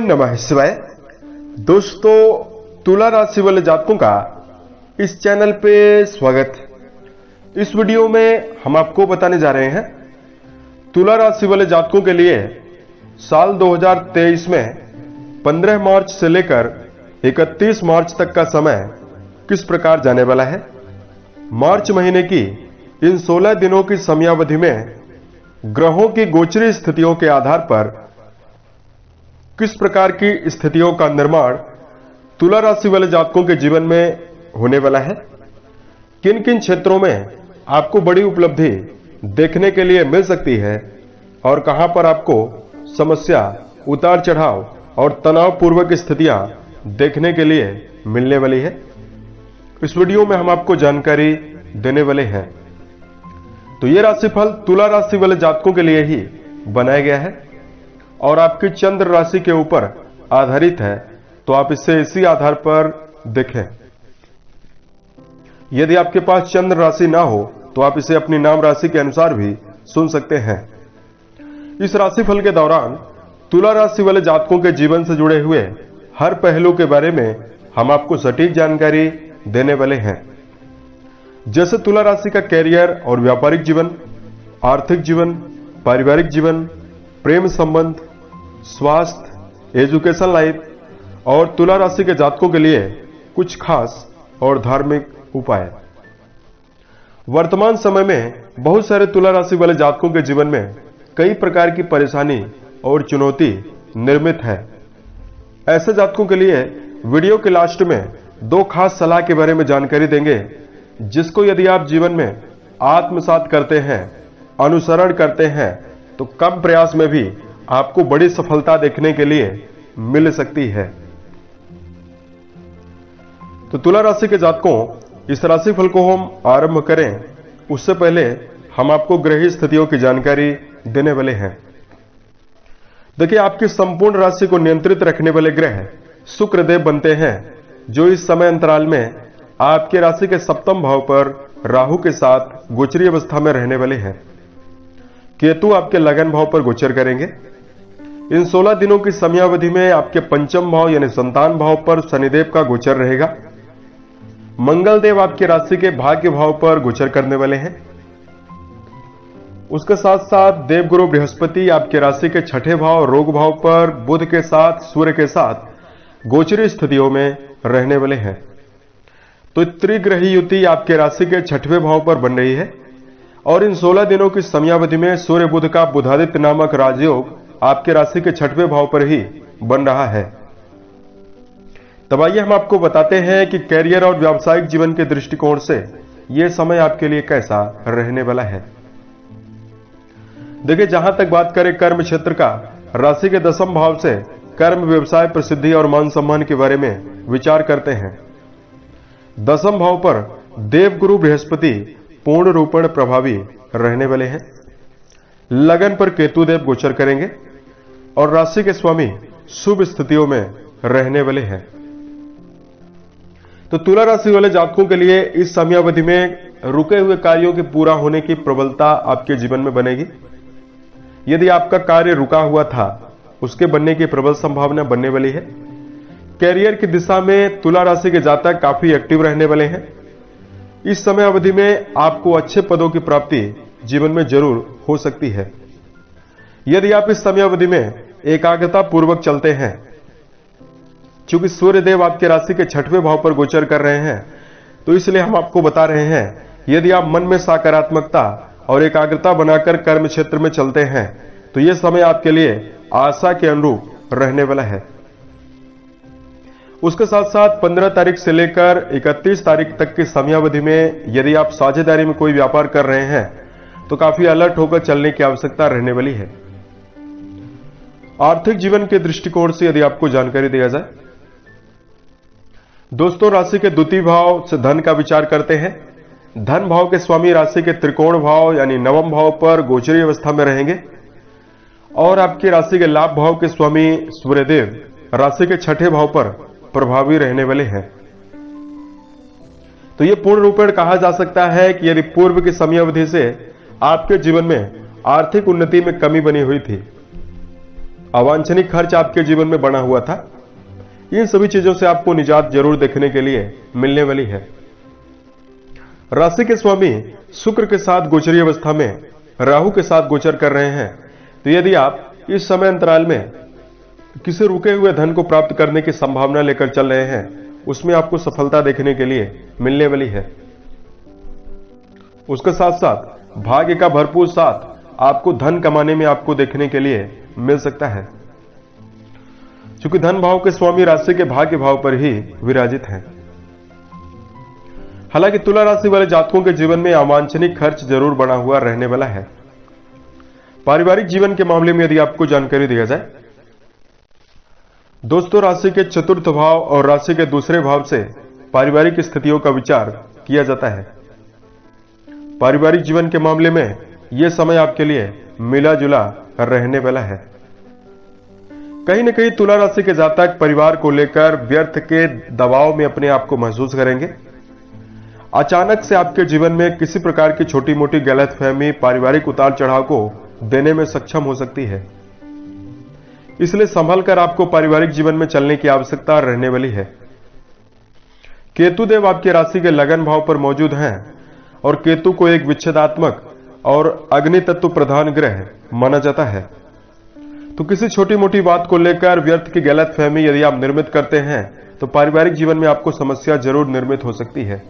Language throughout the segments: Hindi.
नमः शिवाय। दोस्तों, तुला राशि वाले जातकों का इस चैनल पे स्वागत। इस वीडियो में हम आपको बताने जा रहे हैं तुला राशि वाले जातकों के लिए साल 2023 में 15 मार्च से लेकर 31 मार्च तक का समय किस प्रकार जाने वाला है। मार्च महीने की इन 16 दिनों की समयावधि में ग्रहों की गोचरी स्थितियों के आधार पर किस प्रकार की स्थितियों का निर्माण तुला राशि वाले जातकों के जीवन में होने वाला है, किन किन क्षेत्रों में आपको बड़ी उपलब्धि देखने के लिए मिल सकती है और कहां पर आपको समस्या, उतार चढ़ाव और तनावपूर्वक स्थितियां देखने के लिए मिलने वाली है। इस वीडियो में हम आपको जानकारी देने वाले हैं। तो यह राशिफल तुला राशि वाले जातकों के लिए ही बनाया गया है और आपकी चंद्र राशि के ऊपर आधारित है, तो आप इसे इसी आधार पर देखें। यदि आपके पास चंद्र राशि ना हो तो आप इसे अपनी नाम राशि के अनुसार भी सुन सकते हैं। इस राशिफल के दौरान तुला राशि वाले जातकों के जीवन से जुड़े हुए हर पहलू के बारे में हम आपको सटीक जानकारी देने वाले हैं, जैसे तुला राशि का कैरियर और व्यापारिक जीवन, आर्थिक जीवन, पारिवारिक जीवन, प्रेम संबंध, स्वास्थ्य, एजुकेशन लाइफ और तुला राशि के जातकों के लिए कुछ खास और धार्मिक उपाय। वर्तमान समय में बहुत सारे तुला राशि वाले जातकों के जीवन में कई प्रकार की परेशानी और चुनौती निर्मित है। ऐसे जातकों के लिए वीडियो के लास्ट में दो खास सलाह के बारे में जानकारी देंगे, जिसको यदि आप जीवन में आत्मसात करते हैं, अनुसरण करते हैं, तो कम प्रयास में भी आपको बड़ी सफलता देखने के लिए मिल सकती है। तो तुला राशि के जातकों, इस राशिफल को हम आरंभ करें उससे पहले हम आपको ग्रही स्थितियों की जानकारी देने वाले हैं। देखिए, आपकी संपूर्ण राशि को नियंत्रित रखने वाले ग्रह शुक्र देव बनते हैं, जो इस समय अंतराल में आपके राशि के सप्तम भाव पर राहु के साथ गोचरी अवस्था में रहने वाले हैं। केतु आपके लगन भाव पर गोचर करेंगे। इन 16 दिनों की समयावधि में आपके पंचम भाव यानी संतान भाव पर शनिदेव का गोचर रहेगा। मंगल देव आपकी राशि के भाग्य भाव पर गोचर करने वाले हैं। उसके साथ साथ देवगुरु बृहस्पति आपके राशि के छठे भाव रोग भाव पर बुध के साथ, सूर्य के साथ गोचरी स्थितियों में रहने वाले हैं। तो त्रिग्रही युति आपके राशि के छठवें भाव पर बन रही है और इन 16 दिनों की समयावधि में सूर्य बुध का बुधादित्य नामक राजयोग आपके राशि के छठवें भाव पर ही बन रहा है। तब आइए हम आपको बताते हैं कि कैरियर और व्यावसायिक जीवन के दृष्टिकोण से यह समय आपके लिए कैसा रहने वाला है। देखिए, जहां तक बात करें कर्म क्षेत्र का, राशि के दसम भाव से कर्म, व्यवसाय, प्रसिद्धि और मान सम्मान के बारे में विचार करते हैं। दसम भाव पर देवगुरु बृहस्पति पूर्ण रूपेण प्रभावी रहने वाले हैं। लगन पर केतु देव गोचर करेंगे और राशि के स्वामी शुभ स्थितियों में रहने वाले हैं। तो तुला राशि वाले जातकों के लिए इस समयावधि में रुके हुए कार्यों के पूरा होने की प्रबलता आपके जीवन में बनेगी। यदि आपका कार्य रुका हुआ था, उसके बनने की प्रबल संभावना बनने वाली है। कैरियर की दिशा में तुला राशि के जातक काफी एक्टिव रहने वाले हैं। इस समय अवधि में आपको अच्छे पदों की प्राप्ति जीवन में जरूर हो सकती है। यदि आप इस समय अवधि में एकाग्रता पूर्वक चलते हैं, चूंकि सूर्य देव आपके राशि के छठवें भाव पर गोचर कर रहे हैं, तो इसलिए हम आपको बता रहे हैं, यदि आप मन में सकारात्मकता और एकाग्रता बनाकर कर्म क्षेत्र में चलते हैं, तो यह समय आपके लिए आशा के अनुरूप रहने वाला है। उसके साथ साथ 15 तारीख से लेकर 31 तारीख तक की समयावधि में यदि आप साझेदारी में कोई व्यापार कर रहे हैं, तो काफी अलर्ट होकर चलने की आवश्यकता रहने वाली है। आर्थिक जीवन के दृष्टिकोण से यदि आपको जानकारी दिया जाए, दोस्तों, राशि के द्वितीय भाव से धन का विचार करते हैं। धन भाव के स्वामी राशि के त्रिकोण भाव यानी नवम भाव पर गोचरी अवस्था में रहेंगे और आपकी राशि के लाभ भाव के स्वामी सूर्यदेव राशि के छठे भाव पर प्रभावी रहने वाले हैं। तो यह पूर्ण रूपेण कहा जा सकता है कि यदि पूर्व की समयावधि से आपके जीवन में आर्थिक उन्नति में कमी बनी हुई थी, अवांछनीय खर्च आपके जीवन में बना हुआ था, इन सभी चीजों से आपको निजात जरूर देखने के लिए मिलने वाली है। राशि के स्वामी शुक्र के साथ गोचरीय अवस्था में राहु के साथ गोचर कर रहे हैं, तो यदि आप इस समय अंतराल में किसी रुके हुए धन को प्राप्त करने की संभावना लेकर चल रहे हैं, उसमें आपको सफलता देखने के लिए मिलने वाली है। उसके साथ साथ भाग्य का भरपूर साथ आपको धन कमाने में आपको देखने के लिए मिल सकता है, क्योंकि धन भाव के स्वामी राशि के भाग्य भाव पर ही विराजित हैं। हालांकि तुला राशि वाले जातकों के जीवन में अवांछनीय खर्च जरूर बना हुआ रहने वाला है। पारिवारिक जीवन के मामले में यदि आपको जानकारी दिया जाए, दोस्तों राशि के चतुर्थ भाव और राशि के दूसरे भाव से पारिवारिक स्थितियों का विचार किया जाता है। पारिवारिक जीवन के मामले में यह समय आपके लिए मिला जुला रहने वाला है। कहीं न कहीं तुला राशि के जातक परिवार को लेकर व्यर्थ के दबाव में अपने आप को महसूस करेंगे। अचानक से आपके जीवन में किसी प्रकार की छोटी मोटी गलतफहमी पारिवारिक उतार चढ़ाव को देने में सक्षम हो सकती है, इसलिए संभल कर आपको पारिवारिक जीवन में चलने की आवश्यकता रहने वाली है। केतु देव आपकी राशि के लगन भाव पर मौजूद हैं और केतु को एक विच्छेदात्मक और अग्नि तत्व प्रधान ग्रह माना जाता है, तो किसी छोटी मोटी बात को लेकर व्यर्थ की गलतफहमी यदि आप निर्मित करते हैं तो पारिवारिक जीवन में आपको समस्या जरूर निर्मित हो सकती है।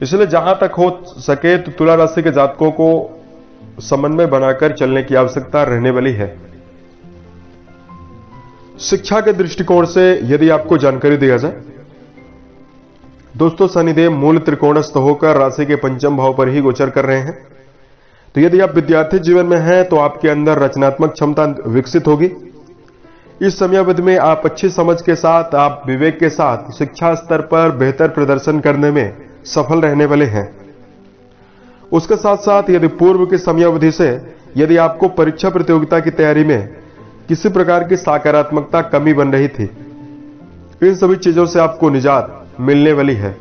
इसलिए जहां तक हो सके तो तुला राशि के जातकों को समन्वय बनाकर चलने की आवश्यकता रहने वाली है। शिक्षा के दृष्टिकोण से यदि आपको जानकारी दिया जाए, दोस्तों शनिदेव मूल त्रिकोणस्थ होकर राशि के पंचम भाव पर ही गोचर कर रहे हैं, तो यदि आप विद्यार्थी जीवन में हैं तो आपके अंदर रचनात्मक क्षमता विकसित होगी। इस समयावधि में आप अच्छी समझ के साथ, आप विवेक के साथ शिक्षा स्तर पर बेहतर प्रदर्शन करने में सफल रहने वाले हैं। उसके साथ साथ यदि पूर्व की समयावधि से यदि आपको परीक्षा प्रतियोगिता की तैयारी में किसी प्रकार की सकारात्मकता कमी बन रही थी, इन सभी चीजों से आपको निजात मिलने वाली है।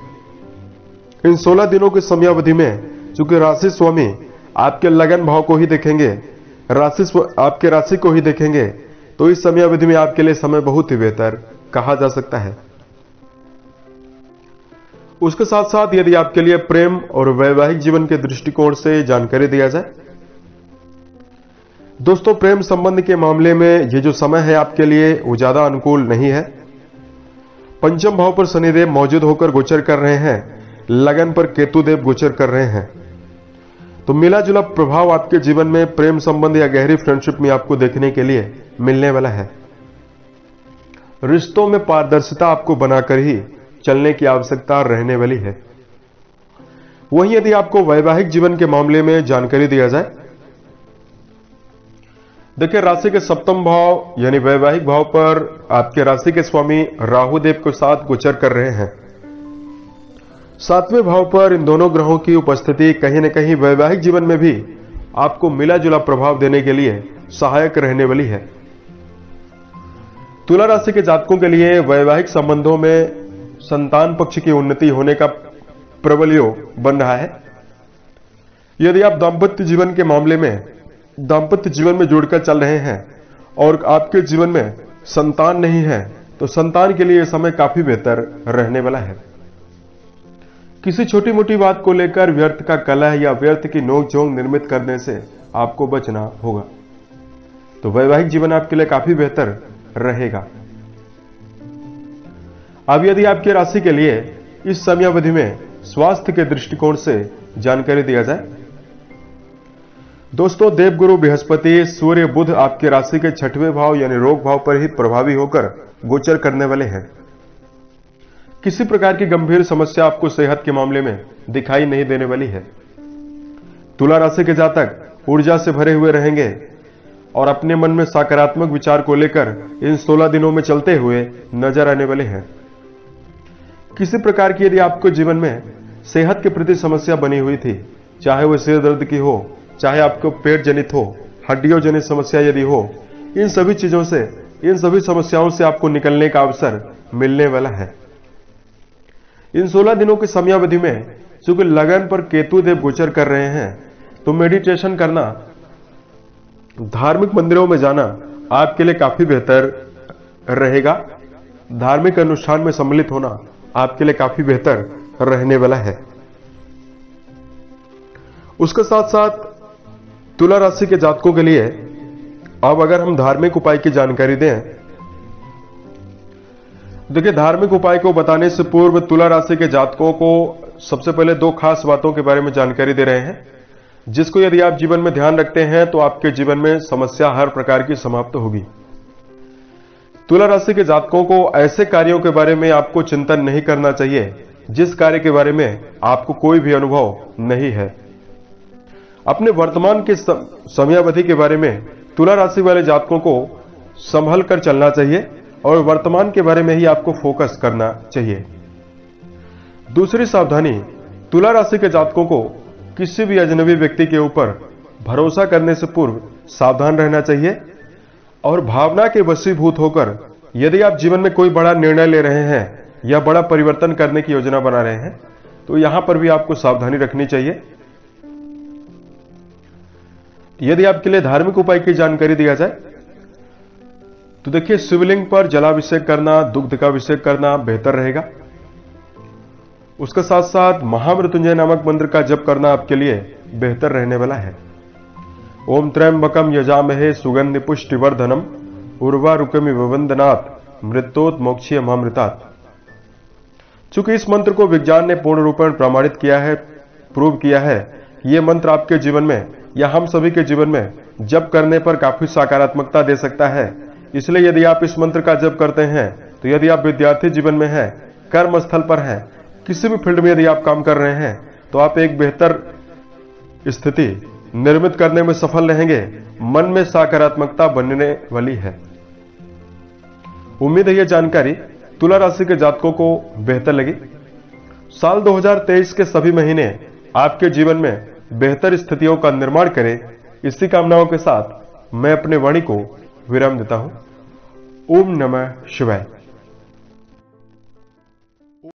इन 16 दिनों की समयावधि में चूंकि राशि स्वामी आपके लगन भाव को ही देखेंगे, आपके राशि को ही देखेंगे, तो इस समयावधि में आपके लिए समय बहुत ही बेहतर कहा जा सकता है। उसके साथ साथ यदि आपके लिए प्रेम और वैवाहिक जीवन के दृष्टिकोण से जानकारी दिया जाए, दोस्तों प्रेम संबंध के मामले में ये जो समय है आपके लिए वो ज्यादा अनुकूल नहीं है। पंचम भाव पर शनिदेव मौजूद होकर गोचर कर रहे हैं, लगन पर केतु देव गोचर कर रहे हैं, तो मिला जुला प्रभाव आपके जीवन में प्रेम संबंध या गहरी फ्रेंडशिप में आपको देखने के लिए मिलने वाला है। रिश्तों में पारदर्शिता आपको बनाकर ही चलने की आवश्यकता रहने वाली है। वहीं यदि आपको वैवाहिक जीवन के मामले में जानकारी दिया जाए, देखिए राशि के सप्तम भाव यानी वैवाहिक भाव पर आपके राशि के स्वामी राहु देव के साथ गोचर कर रहे हैं। 7वें भाव पर इन दोनों ग्रहों की उपस्थिति कहीं न कहीं वैवाहिक जीवन में भी आपको मिला जुला प्रभाव देने के लिए सहायक रहने वाली है। तुला राशि के जातकों के लिए वैवाहिक संबंधों में संतान पक्ष की उन्नति होने का प्रबल योग बन रहा है। यदि आप दांपत्य जीवन के मामले में दांपत्य जीवन में जुड़कर चल रहे हैं और आपके जीवन में संतान नहीं है, तो संतान के लिए यह समय काफी बेहतर रहने वाला है। किसी छोटी मोटी बात को लेकर व्यर्थ का कलह या व्यर्थ की नोकझोंक निर्मित करने से आपको बचना होगा, तो वैवाहिक जीवन आपके लिए काफी बेहतर रहेगा। अब यदि आपकी राशि के लिए इस समयावधि में स्वास्थ्य के दृष्टिकोण से जानकारी दिया जाए, दोस्तों देवगुरु बृहस्पति सूर्य बुध आपकी राशि के 6वें भाव यानी रोग भाव पर ही प्रभावी होकर गोचर करने वाले हैं। किसी प्रकार की गंभीर समस्या आपको सेहत के मामले में दिखाई नहीं देने वाली है। तुला राशि के जातक ऊर्जा से भरे हुए रहेंगे और अपने मन में सकारात्मक विचार को लेकर इन 16 दिनों में चलते हुए नजर आने वाले हैं। किसी प्रकार की यदि आपको जीवन में सेहत के प्रति समस्या बनी हुई थी, चाहे वह सिर दर्द की हो, चाहे आपको पेट जनित हो, हड्डियों जनित समस्या यदि हो, इन सभी चीजों से, इन सभी समस्याओं से आपको निकलने का अवसर मिलने वाला है। इन 16 दिनों की समयावधि में चूंकि लगन पर केतु देव गोचर कर रहे हैं, तो मेडिटेशन करना, धार्मिक मंदिरों में जाना आपके लिए काफी बेहतर रहेगा। धार्मिक अनुष्ठान में सम्मिलित होना आपके लिए काफी बेहतर रहने वाला है। उसके साथ साथ तुला राशि के जातकों के लिए अब अगर हम धार्मिक उपाय की जानकारी दें, देखिए धार्मिक उपाय को बताने से पूर्व तुला राशि के जातकों को सबसे पहले दो खास बातों के बारे में जानकारी दे रहे हैं, जिसको यदि आप जीवन में ध्यान रखते हैं तो आपके जीवन में समस्या हर प्रकार की समाप्त होगी। तुला राशि के जातकों को ऐसे कार्यों के बारे में आपको चिंतन नहीं करना चाहिए जिस कार्य के बारे में आपको कोई भी अनुभव नहीं है। अपने वर्तमान के समयावधि के बारे में तुला राशि वाले जातकों को संभल कर चलना चाहिए और वर्तमान के बारे में ही आपको फोकस करना चाहिए। दूसरी सावधानी, तुला राशि के जातकों को किसी भी अजनबी व्यक्ति के ऊपर भरोसा करने से पूर्व सावधान रहना चाहिए और भावना के वशीभूत होकर यदि आप जीवन में कोई बड़ा निर्णय ले रहे हैं या बड़ा परिवर्तन करने की योजना बना रहे हैं तो यहां पर भी आपको सावधानी रखनी चाहिए। यदि आपके लिए धार्मिक उपाय की जानकारी दिया जाए तो देखिए शिवलिंग पर जलाभिषेक करना, दुग्ध का अभिषेक करना बेहतर रहेगा। उसके साथ साथ महामृत्युंजय नामक मंत्र का जप करना आपके लिए बेहतर रहने वाला है। ओम त्र्यंबकम यजामहे सुगंधि पुष्टिवर्धनम उर्वारुकमिव वंदनात् मृत्योत मोक्षीय महामृतात्। चूंकि इस मंत्र को विज्ञान ने पूर्ण रूप में प्रमाणित किया है, प्रूव किया है कि यह मंत्र आपके जीवन में या हम सभी के जीवन में जप करने पर काफी सकारात्मकता दे सकता है। इसलिए यदि आप इस मंत्र का जप करते हैं तो यदि आप विद्यार्थी जीवन में हैं, कर्म स्थल पर हैं, किसी भी फील्ड में यदि आप काम कर रहे हैं तो आप एक बेहतर स्थिति निर्मित करने में सफल रहेंगे। मन में सकारात्मकता बनने वाली है। उम्मीद है यह जानकारी तुला राशि के जातकों को बेहतर लगी। साल 2023 के सभी महीने आपके जीवन में बेहतर स्थितियों का निर्माण करें, इसी कामनाओं के साथ मैं अपने वाणी को विराम देता हूं। ओम नमः शिवाय।